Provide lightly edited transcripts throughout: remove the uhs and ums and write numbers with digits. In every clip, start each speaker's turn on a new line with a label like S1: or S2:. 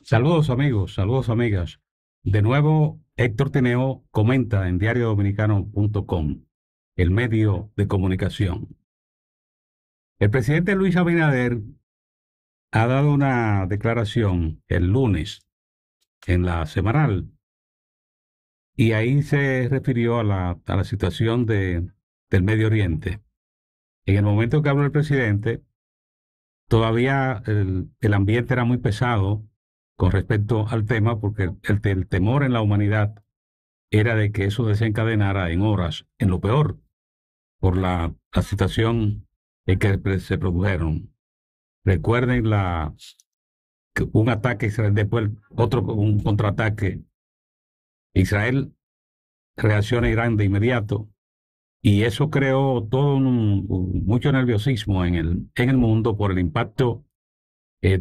S1: Saludos amigos, saludos amigas. De nuevo, Héctor Tineo comenta en diariodominicano.com, el medio de comunicación. El presidente Luis Abinader ha dado una declaración el lunes en la semanal y ahí se refirió a la situación del Medio Oriente. En el momento que habló el presidente, todavía el ambiente era muy pesado con respecto al tema porque el temor en la humanidad era de que eso desencadenara en horas en lo peor por la situación en que se produjeron. Recuerden que un ataque Israel, después un contraataque. Israel reacciona a Irán de inmediato y eso creó todo mucho nerviosismo en el mundo por el impacto que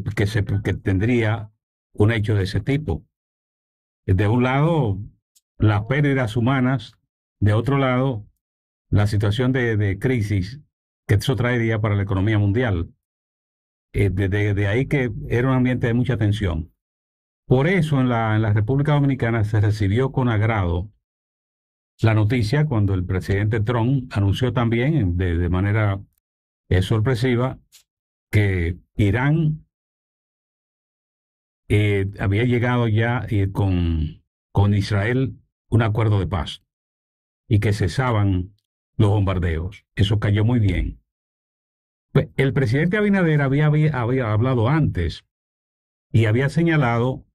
S1: tendría un hecho de ese tipo. De un lado, las pérdidas humanas, de otro lado, la situación de crisis que eso traería para la economía mundial. De ahí que era un ambiente de mucha tensión. Por eso en la República Dominicana se recibió con agrado la noticia cuando el presidente Trump anunció también de manera sorpresiva que Irán había llegado ya con Israel un acuerdo de paz y que cesaban los bombardeos. Eso cayó muy bien. Pues, el presidente Abinader había hablado antes y había señalado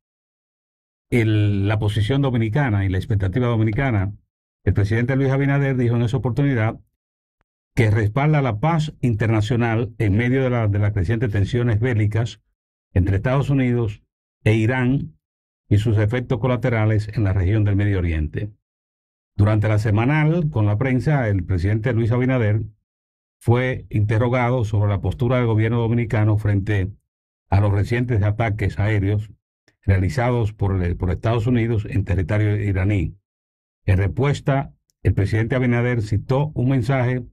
S1: la posición dominicana y la expectativa dominicana. El presidente Luis Abinader dijo en esa oportunidad que respalda la paz internacional en medio de las crecientes tensiones bélicas entre Estados Unidos e Irán y sus efectos colaterales en la región del Medio Oriente. Durante la semanal, con la prensa, el presidente Luis Abinader fue interrogado sobre la postura del gobierno dominicano frente a los recientes ataques aéreos realizados por Estados Unidos en territorio iraní. En respuesta, el presidente Abinader citó un mensaje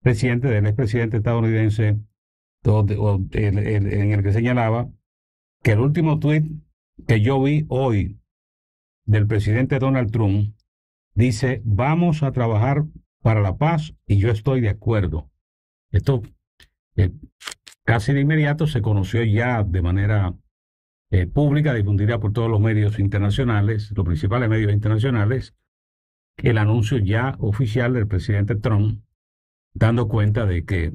S1: reciente del expresidente estadounidense en el que señalaba que el último tuit que yo vi hoy del presidente Donald Trump dice: vamos a trabajar para la paz y yo estoy de acuerdo. Esto eh, casi de inmediato se conoció ya de manera pública, difundida por todos los medios internacionales, los principales medios internacionales, el anuncio ya oficial del presidente Trump, dando cuenta de que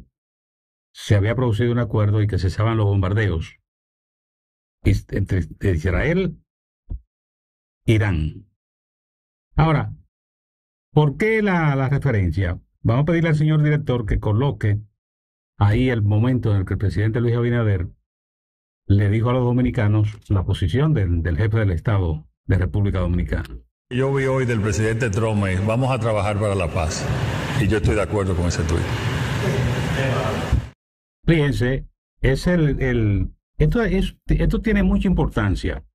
S1: se había producido un acuerdo y que cesaban los bombardeos entre Israel e Irán. Ahora, ¿por qué la referencia? Vamos a pedirle al señor director que coloque ahí el momento en el que el presidente Luis Abinader le dijo a los dominicanos la posición del jefe del Estado de República Dominicana.
S2: Yo vi hoy del presidente Trump, vamos a trabajar para la paz. Y yo estoy de acuerdo con ese tuit.
S1: Fíjense, esto tiene mucha importancia,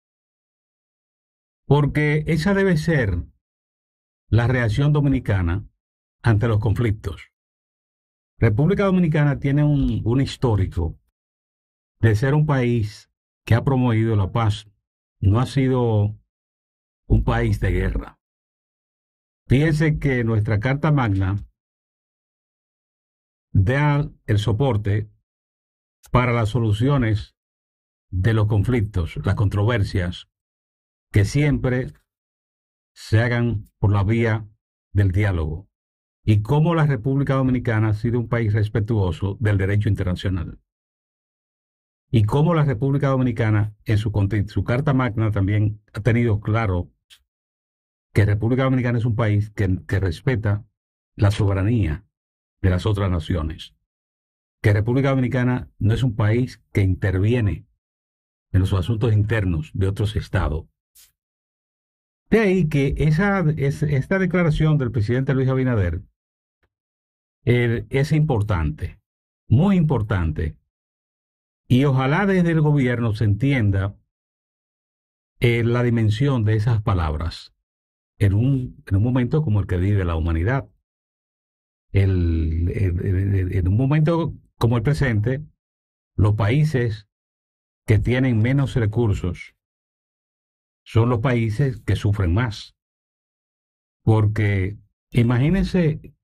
S1: porque esa debe ser la reacción dominicana ante los conflictos. República Dominicana tiene un histórico de ser un país que ha promovido la paz. No ha sido un país de guerra. Fíjense que nuestra Carta Magna da el soporte para las soluciones de los conflictos, las controversias, que siempre se hagan por la vía del diálogo. Y cómo la República Dominicana ha sido un país respetuoso del derecho internacional. Y cómo la República Dominicana en su Carta Magna también ha tenido claro que República Dominicana es un país que respeta la soberanía de las otras naciones, que República Dominicana no es un país que interviene en los asuntos internos de otros estados. De ahí que esta declaración del presidente Luis Abinader es importante, muy importante, y ojalá desde el gobierno se entienda la dimensión de esas palabras en un momento como el que vive la humanidad. En un momento como el presente, los países que tienen menos recursos son los países que sufren más. Porque imagínense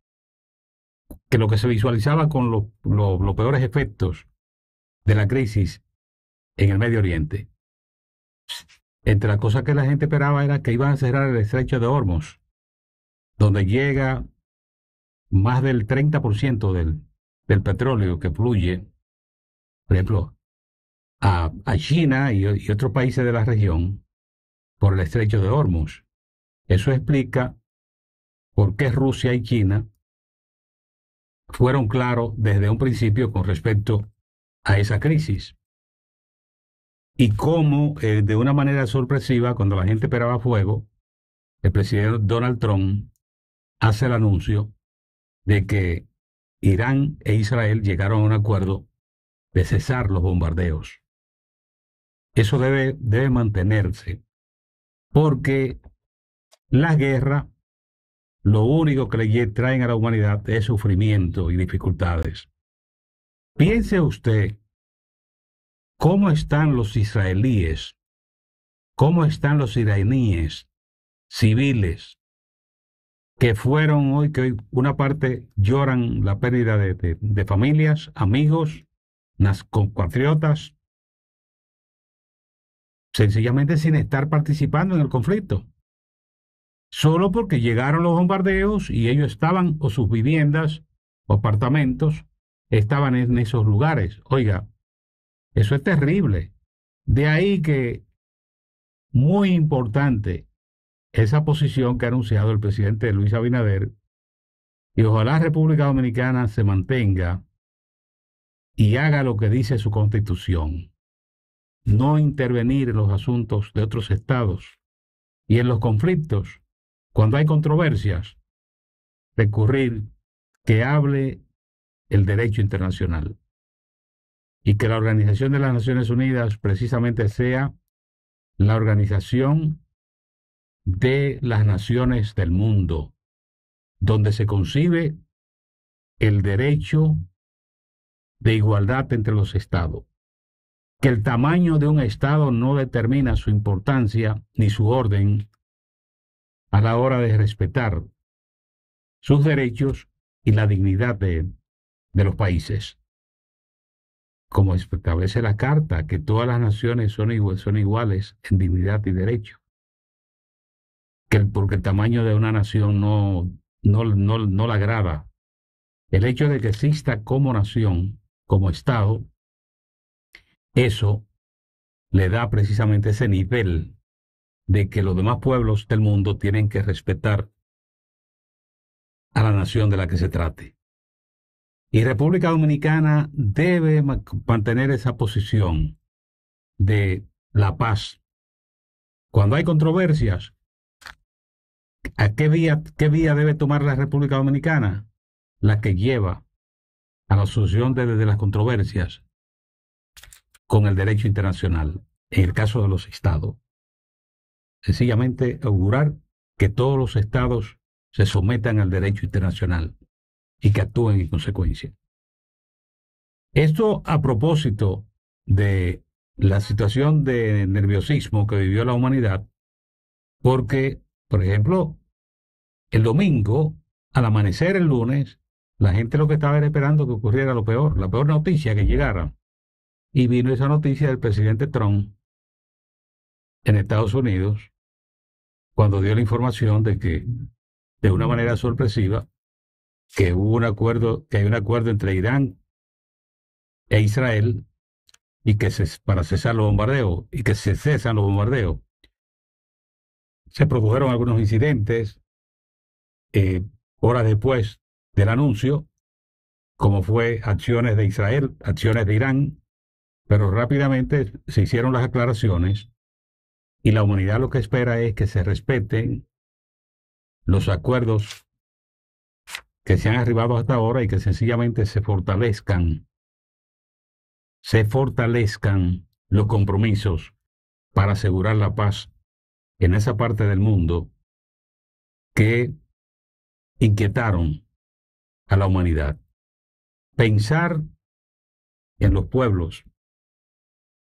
S1: que lo que se visualizaba con los peores efectos de la crisis en el Medio Oriente, entre las cosas que la gente esperaba era que iban a cerrar el estrecho de Hormuz, donde llega más del 30% del petróleo que fluye, por ejemplo, a China y otros países de la región por el estrecho de Hormuz. Eso explica por qué Rusia y China fueron claros desde un principio con respecto a esa crisis. Y cómo, de una manera sorpresiva, cuando la gente esperaba fuego, el presidente Donald Trump hace el anuncio de que Irán e Israel llegaron a un acuerdo de cesar los bombardeos. Eso debe mantenerse, porque la guerra lo único que le traen a la humanidad es sufrimiento y dificultades. Piense usted cómo están los israelíes, cómo están los iraníes civiles que fueron hoy, que hoy una parte lloran la pérdida de familias, amigos, compatriotas, sencillamente sin estar participando en el conflicto. Solo porque llegaron los bombardeos y ellos estaban, o sus viviendas o apartamentos, estaban en esos lugares. Oiga, eso es terrible. De ahí que, muy importante, esa posición que ha anunciado el presidente Luis Abinader, y ojalá República Dominicana se mantenga y haga lo que dice su constitución: no intervenir en los asuntos de otros estados y en los conflictos. Cuando hay controversias, recurrir que hable el derecho internacional y que la Organización de las Naciones Unidas precisamente sea la organización de las naciones del mundo, donde se concibe el derecho de igualdad entre los estados, que el tamaño de un estado no determina su importancia ni su orden a la hora de respetar sus derechos y la dignidad de los países. Como establece la Carta, que todas las naciones son iguales en dignidad y derecho. Porque el tamaño de una nación no la agrada. El hecho de que exista como nación, como Estado, eso le da precisamente ese nivel de que los demás pueblos del mundo tienen que respetar a la nación de la que se trate. Y República Dominicana debe mantener esa posición de la paz. Cuando hay controversias, ¿a qué vía debe tomar la República Dominicana? La que lleva a la solución de las controversias con el derecho internacional, en el caso de los estados. Sencillamente augurar que todos los estados se sometan al derecho internacional y que actúen en consecuencia. Esto a propósito de la situación de nerviosismo que vivió la humanidad, porque, por ejemplo, el domingo, al amanecer el lunes, la gente lo que estaba era esperando que ocurriera lo peor, la peor noticia que llegara. Y vino esa noticia del presidente Trump en Estados Unidos, cuando dio la información de que, de una manera sorpresiva, que hubo un acuerdo, que hay un acuerdo entre Irán e Israel y que para cesar los bombardeos y que se cesan los bombardeos. Se produjeron algunos incidentes horas después del anuncio, como fue acciones de Israel, acciones de Irán, pero rápidamente se hicieron las aclaraciones y la humanidad lo que espera es que se respeten los acuerdos que se han arribado hasta ahora y que sencillamente se fortalezcan los compromisos para asegurar la paz en esa parte del mundo que inquietaron a la humanidad. Pensar en los pueblos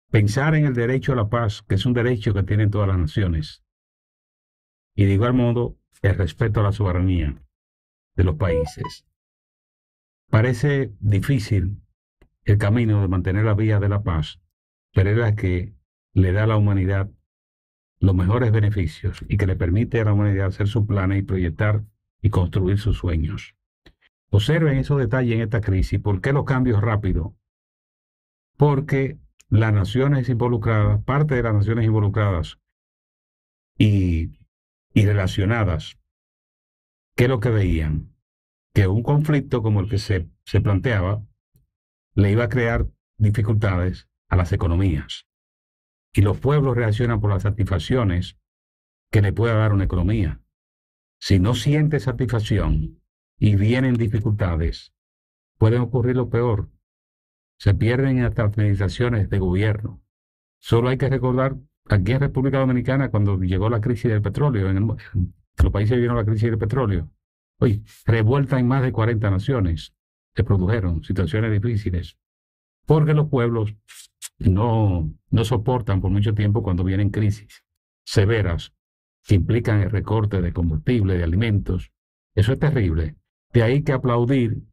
S1: pensar en el derecho a la paz, que es un derecho que tienen todas las naciones, y de igual modo el respeto a la soberanía de los países. Parece difícil el camino de mantener la vía de la paz, pero es la que le da a la humanidad los mejores beneficios y que le permite a la humanidad hacer sus planes y proyectar y construir sus sueños. Observen esos detalles en esta crisis. ¿Por qué los cambios rápidos? Porque las naciones involucradas, parte de las naciones involucradas y, y relacionadas, ¿qué es lo que veían? Que un conflicto como el que se planteaba le iba a crear dificultades a las economías. Y los pueblos reaccionan por las satisfacciones que le pueda dar una economía. Si no siente satisfacción y vienen dificultades, puede ocurrir lo peor. Se pierden hasta administraciones de gobierno. Solo hay que recordar aquí en República Dominicana cuando llegó la crisis del petróleo, en los países vieron la crisis del petróleo. Oye, revuelta en más de 40 naciones se produjeron situaciones difíciles porque los pueblos no soportan por mucho tiempo cuando vienen crisis severas que implican el recorte de combustible, de alimentos. Eso es terrible. De ahí que aplaudir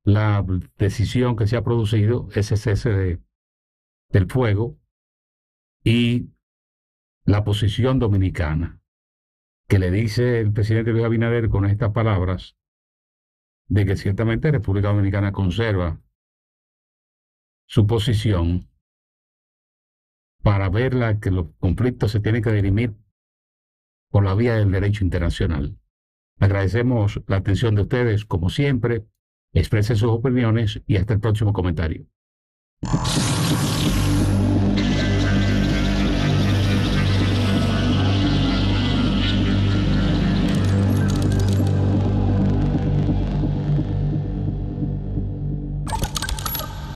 S1: la decisión que se ha producido, ese cese del fuego y la posición dominicana, que le dice el presidente Luis Abinader con estas palabras de que ciertamente República Dominicana conserva su posición para verla que los conflictos se tienen que dirimir por la vía del derecho internacional. Agradecemos la atención de ustedes, como siempre. Expresen sus opiniones y hasta el próximo comentario.